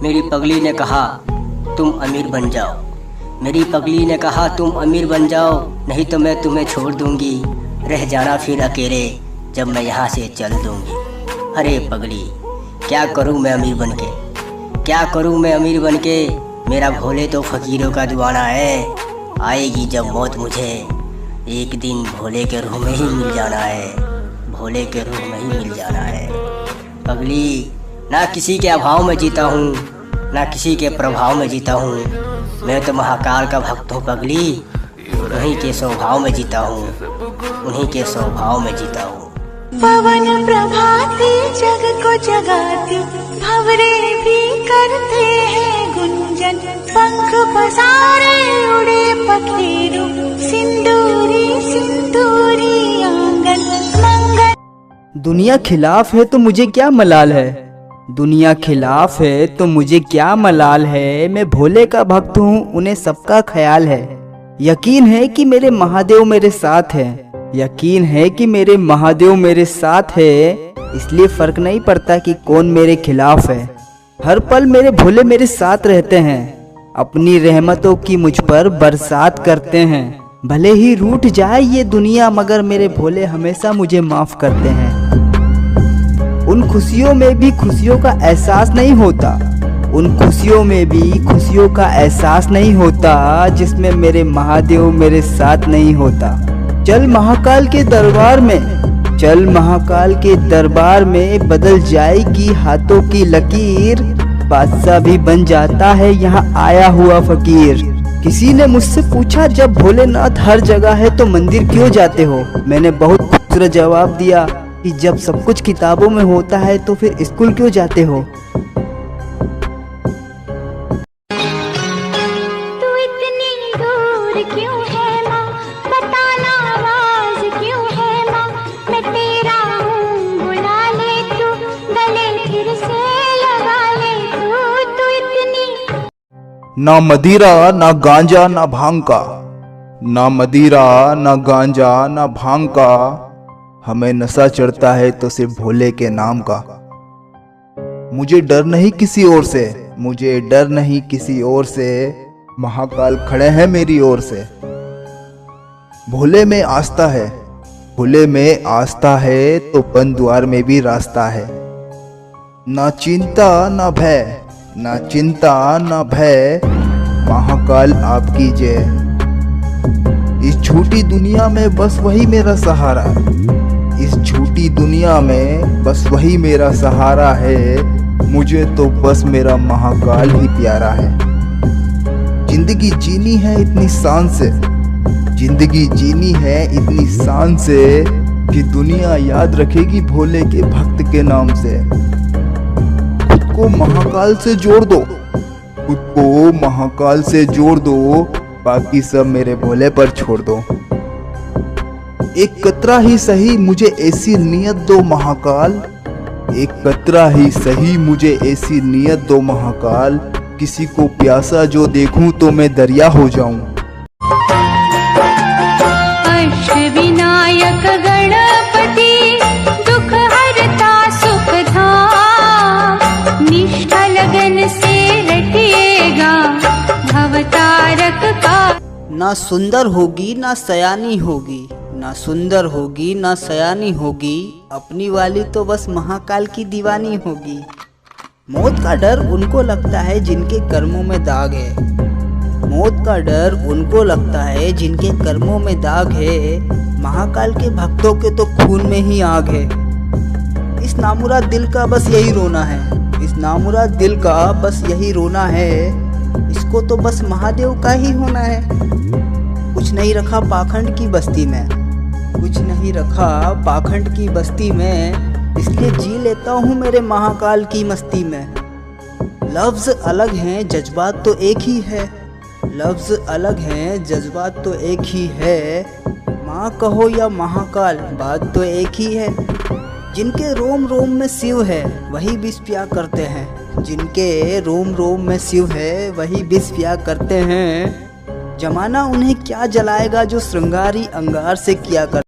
मेरी पगली ने कहा तुम अमीर बन जाओ। मेरी पगली ने कहा तुम अमीर बन जाओ, नहीं तो मैं तुम्हें छोड़ दूंगी। रह जाना फिर अकेले जब मैं यहाँ से चल दूंगी। अरे पगली क्या करूँ मैं अमीर बन के, क्या करूँ मैं अमीर बन के। मेरा भोले तो फ़कीरों का दीवाना है। आएगी जब मौत मुझे, एक दिन भोले के रूह में ही मिल जाना है, भोले के रूह में ही मिल जाना है। पगली ना किसी के अभाव में जीता हूँ, ना किसी के प्रभाव में जीता हूँ। मैं तो महाकाल का भक्त हूँ पगली, उन्हीं के स्वभाव में जीता हूँ, उन्हीं के स्वभाव में जीता हूँ। पवन प्रभाती जग को जगाती, भंवरे भी करते हैं गुंजन। पंख पसारे उड़े पखेरु, सिंदूरी सिंदूरी आंगन मंगल। दुनिया खिलाफ है तो मुझे क्या मलाल है, दुनिया खिलाफ है तो मुझे क्या मलाल है। मैं भोले का भक्त हूँ, उन्हें सबका ख्याल है। यकीन है कि मेरे महादेव मेरे साथ है, यकीन है कि मेरे महादेव मेरे साथ है। इसलिए फर्क नहीं पड़ता कि कौन मेरे खिलाफ है। हर पल मेरे भोले मेरे साथ रहते हैं, अपनी रहमतों की मुझ पर बरसात करते हैं। भले ही रूठ जाए ये दुनिया, मगर मेरे भोले हमेशा मुझे माफ करते हैं। उन खुशियों में भी खुशियों का एहसास नहीं होता, उन खुशियों में भी खुशियों का एहसास नहीं होता, जिसमें मेरे महादेव मेरे साथ नहीं होता। चल महाकाल के दरबार में, चल महाकाल के दरबार में, बदल जाएगी हाथों की लकीर। बादशाह भी बन जाता है यहाँ आया हुआ फकीर। किसी ने मुझसे पूछा जब भोलेनाथ हर जगह है तो मंदिर क्यों जाते हो। मैंने बहुत खूबसूरत जवाब दिया कि जब सब कुछ किताबों में होता है तो फिर स्कूल क्यों जाते हो। तू इतनी दूर क्यों है माँ, बताना आवाज क्यों है माँ। मैं तेरा हूँ बुला ले तू, गले फिर से लगा ले तू इतनी। ना मदिरा ना गांजा ना भांग का, ना मदिरा ना गांजा ना भांग का। हमें नशा चढ़ता है तो सिर्फ भोले के नाम का। मुझे डर नहीं किसी और से, मुझे डर नहीं किसी और से। महाकाल खड़े हैं मेरी ओर से। भोले में आस्था है, भोले में आस्था है तो बंद द्वार में भी रास्ता है। ना चिंता ना भय, ना चिंता ना भय, महाकाल आपकी जय। इस झूठी दुनिया में बस वही मेरा सहारा, इस झूठी दुनिया में बस वही मेरा सहारा है। मुझे तो बस मेरा महाकाल ही प्यारा है। जिंदगी जीनी है इतनी शान से, जिंदगी जीनी है इतनी शान से, कि दुनिया याद रखेगी भोले के भक्त के नाम से। खुद को महाकाल से जोड़ दो, खुद को महाकाल से जोड़ दो, बाकी सब मेरे भोले पर छोड़ दो। एक कतरा ही सही मुझे ऐसी नियत दो महाकाल, एक कतरा ही सही मुझे ऐसी नियत दो महाकाल। किसी को प्यासा जो देखूं तो मैं दरिया हो जाऊं। अष्टविनायक गणपति, दुख हरता सुख धाम। निष्ठा लगन से रटिएगा भवतारक का। ना सुंदर होगी ना सयानी होगी, ना सुंदर होगी ना सयानी होगी, अपनी वाली तो बस महाकाल की दीवानी होगी। मौत का डर उनको लगता है जिनके कर्मों में दाग है, मौत का डर उनको लगता है जिनके कर्मों में दाग है। महाकाल के भक्तों के तो खून में ही आग है। इस नामुराद दिल का बस यही रोना है, इस नामुराद दिल का बस यही रोना है। इसको तो बस महादेव का ही होना है। कुछ नहीं रखा पाखंड की बस्ती में, कुछ नहीं रखा पाखंड की बस्ती में, इसलिए जी लेता हूँ मेरे महाकाल की मस्ती में। लफ्ज अलग हैं जज्बात तो एक ही है, लफ्ज अलग हैं जज्बात तो एक ही है। माँ कहो या महाकाल बात तो एक ही है। जिनके रोम रोम में शिव है वही विष पिया करते हैं, जिनके रोम रोम में शिव है वही विष पिया करते हैं। जमाना उन्हें क्या जलाएगा जो श्रृंगारी अंगार से किया कर